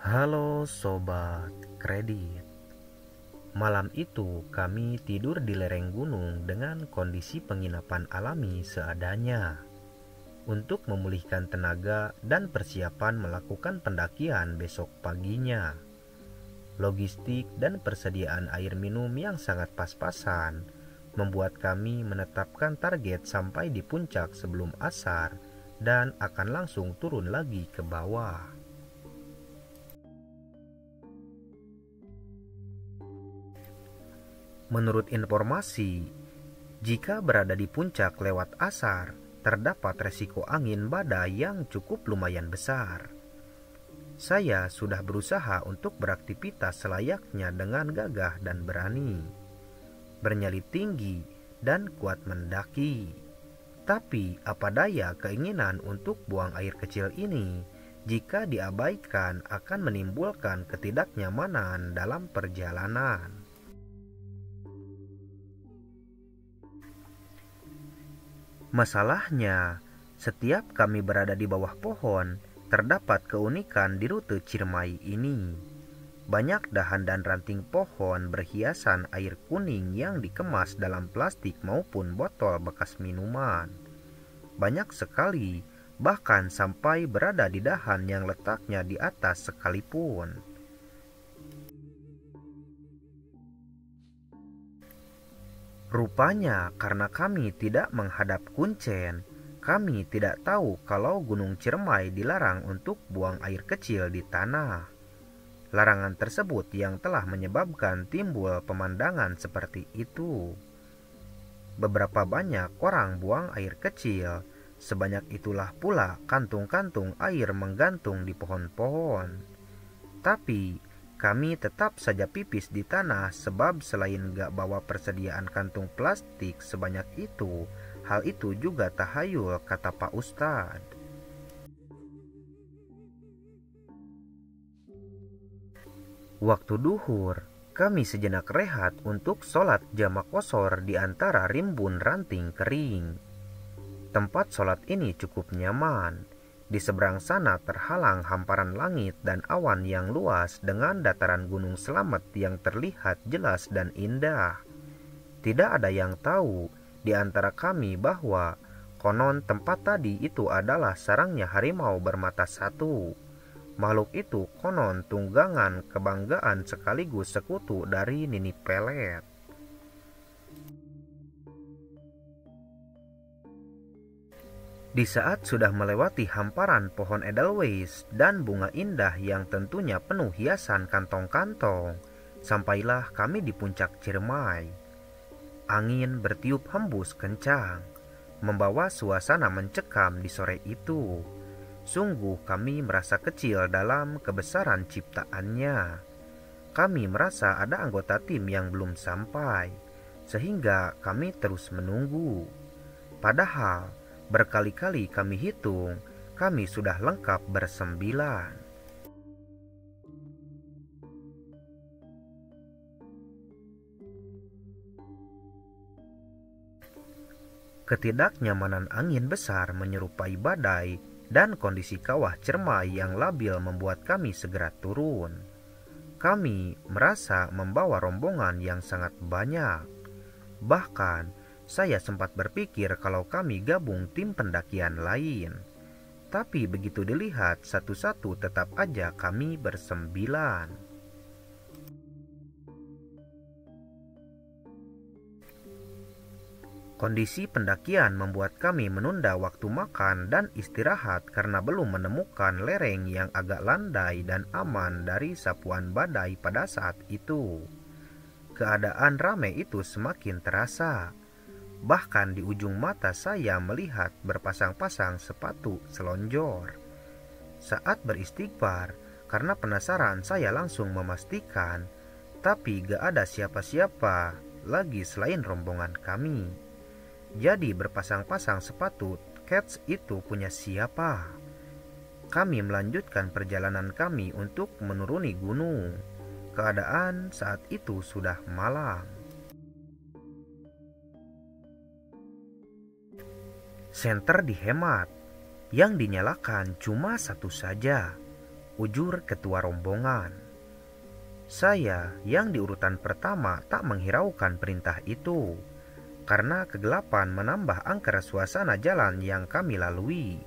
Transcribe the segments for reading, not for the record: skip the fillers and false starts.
Halo Sobat Kredit. Malam itu kami tidur di lereng gunung dengan kondisi penginapan alami seadanya untuk memulihkan tenaga dan persiapan melakukan pendakian besok paginya. Logistik dan persediaan air minum yang sangat pas-pasan membuat kami menetapkan target sampai di puncak sebelum asar dan akan langsung turun lagi ke bawah. Menurut informasi, jika berada di puncak lewat asar, terdapat resiko angin badai yang cukup lumayan besar. Saya sudah berusaha untuk beraktivitas selayaknya dengan gagah dan berani, bernyali tinggi dan kuat mendaki. Tapi apa daya keinginan untuk buang air kecil ini jika diabaikan akan menimbulkan ketidaknyamanan dalam perjalanan. Masalahnya, setiap kami berada di bawah pohon, terdapat keunikan di rute Ciremai ini. Banyak dahan dan ranting pohon berhiasan air kuning yang dikemas dalam plastik maupun botol bekas minuman. Banyak sekali, bahkan sampai berada di dahan yang letaknya di atas sekalipun. Rupanya karena kami tidak menghadap Kuncen, kami tidak tahu kalau Gunung Ciremai dilarang untuk buang air kecil di tanah. Larangan tersebut yang telah menyebabkan timbul pemandangan seperti itu. Beberapa banyak orang buang air kecil, sebanyak itulah pula kantung-kantung air menggantung di pohon-pohon. Tapi kami tetap saja pipis di tanah sebab selain gak bawa persediaan kantung plastik sebanyak itu, hal itu juga tahayul, kata Pak Ustadz. Waktu duhur, kami sejenak rehat untuk sholat jamak qosor di antara rimbun ranting kering. Tempat sholat ini cukup nyaman. Di seberang sana terhalang hamparan langit dan awan yang luas dengan dataran Gunung Slamet yang terlihat jelas dan indah. Tidak ada yang tahu di antara kami bahwa konon tempat tadi itu adalah sarangnya harimau bermata satu. Makhluk itu konon tunggangan kebanggaan sekaligus sekutu dari Nini Pelet. Di saat sudah melewati hamparan pohon edelweiss dan bunga indah yang tentunya penuh hiasan kantong-kantong, sampailah kami di puncak Ciremai. Angin bertiup hembus kencang, membawa suasana mencekam di sore itu. Sungguh kami merasa kecil dalam kebesaran ciptaannya. Kami merasa ada anggota tim yang belum sampai, sehingga kami terus menunggu. Padahal berkali-kali kami hitung, kami sudah lengkap bersembilan. Ketidaknyamanan angin besar menyerupai badai dan kondisi kawah Ciremai yang labil membuat kami segera turun. Kami merasa membawa rombongan yang sangat banyak. Bahkan, saya sempat berpikir kalau kami gabung tim pendakian lain. Tapi begitu dilihat satu-satu tetap aja kami bersembilan. Kondisi pendakian membuat kami menunda waktu makan dan istirahat karena belum menemukan lereng yang agak landai dan aman dari sapuan badai pada saat itu. Keadaan ramai itu semakin terasa. Bahkan di ujung mata saya melihat berpasang-pasang sepatu selonjor. Saat beristighfar, karena penasaran saya langsung memastikan, tapi gak ada siapa-siapa lagi selain rombongan kami. Jadi berpasang-pasang sepatu Kets itu punya siapa? Kami melanjutkan perjalanan kami untuk menuruni gunung. Keadaan saat itu sudah malam. Senter dihemat, yang dinyalakan cuma satu saja. Ujur ketua rombongan. Saya yang di urutan pertama tak menghiraukan perintah itu, karena kegelapan menambah angker suasana jalan yang kami lalui.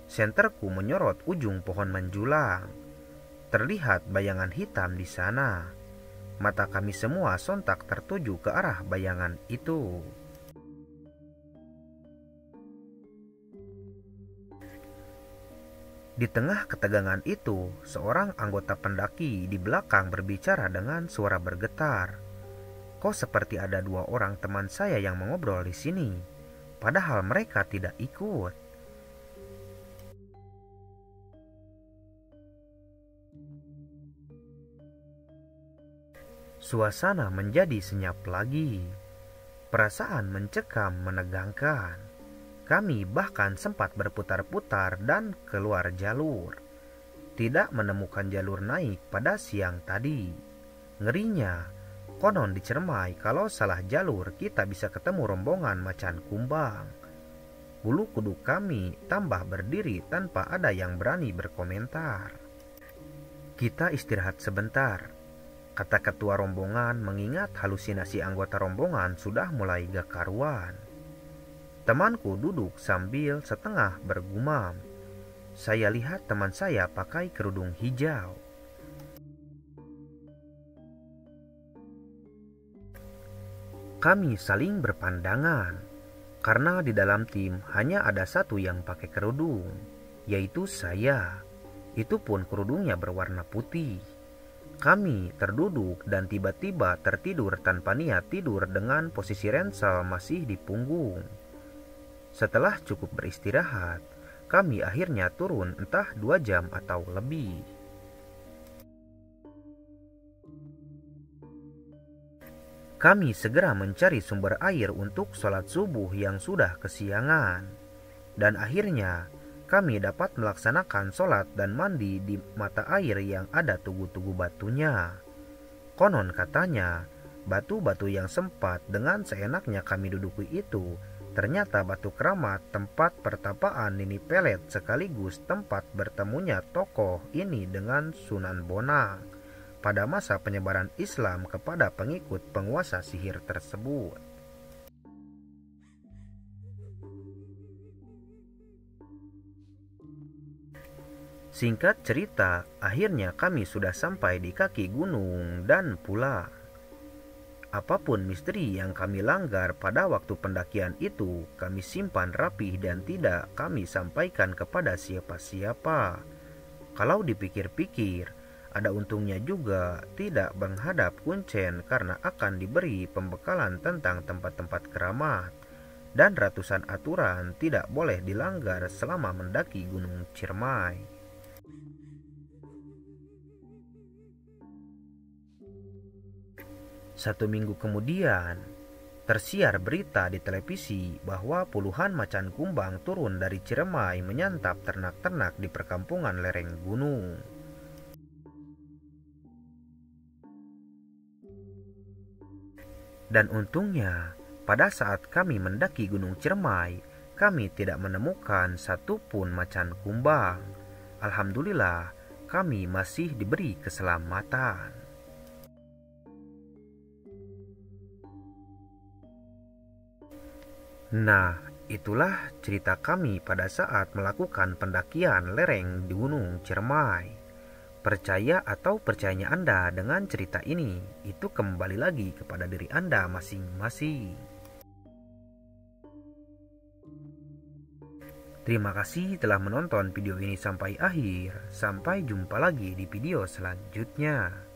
Senterku menyorot ujung pohon menjulang. Terlihat bayangan hitam di sana. Mata kami semua sontak tertuju ke arah bayangan itu. Di tengah ketegangan itu, seorang anggota pendaki di belakang berbicara dengan suara bergetar. Kok seperti ada dua orang teman saya yang mengobrol di sini, padahal mereka tidak ikut. Suasana menjadi senyap lagi. Perasaan mencekam menegangkan. Kami bahkan sempat berputar-putar dan keluar jalur. Tidak menemukan jalur naik pada siang tadi. Ngerinya, konon di Ciremai kalau salah jalur kita bisa ketemu rombongan macan kumbang. Bulu kuduk kami tambah berdiri tanpa ada yang berani berkomentar. Kita istirahat sebentar, kata ketua rombongan mengingat halusinasi anggota rombongan sudah mulai gak karuan. Temanku duduk sambil setengah bergumam. Saya lihat teman saya pakai kerudung hijau. Kami saling berpandangan, karena di dalam tim hanya ada satu yang pakai kerudung, yaitu saya. Itu pun kerudungnya berwarna putih. Kami terduduk dan tiba-tiba tertidur tanpa niat tidur dengan posisi ransel masih di punggung. Setelah cukup beristirahat, kami akhirnya turun entah 2 jam atau lebih. Kami segera mencari sumber air untuk sholat subuh yang sudah kesiangan. Dan akhirnya kami dapat melaksanakan sholat dan mandi di mata air yang ada tugu-tugu batunya. Konon katanya, batu-batu yang sempat dengan seenaknya kami duduki itu ternyata batu keramat tempat pertapaan Nini Pelet sekaligus tempat bertemunya tokoh ini dengan Sunan Bonang pada masa penyebaran Islam kepada pengikut penguasa sihir tersebut. Singkat cerita, akhirnya kami sudah sampai di kaki gunung dan pula apapun misteri yang kami langgar pada waktu pendakian itu, kami simpan rapih dan tidak kami sampaikan kepada siapa-siapa. Kalau dipikir-pikir, ada untungnya juga tidak menghadap Kuncen karena akan diberi pembekalan tentang tempat-tempat keramat. Dan ratusan aturan tidak boleh dilanggar selama mendaki Gunung Ciremai. 1 minggu kemudian, tersiar berita di televisi bahwa puluhan macan kumbang turun dari Ciremai menyantap ternak-ternak di perkampungan lereng gunung. Dan untungnya, pada saat kami mendaki Gunung Ciremai, kami tidak menemukan satupun macan kumbang. Alhamdulillah, kami masih diberi keselamatan. Nah, itulah cerita kami pada saat melakukan pendakian lereng di Gunung Ciremai. Percaya atau percayanya Anda dengan cerita ini, itu kembali lagi kepada diri Anda masing-masing. Terima kasih telah menonton video ini sampai akhir. Sampai jumpa lagi di video selanjutnya.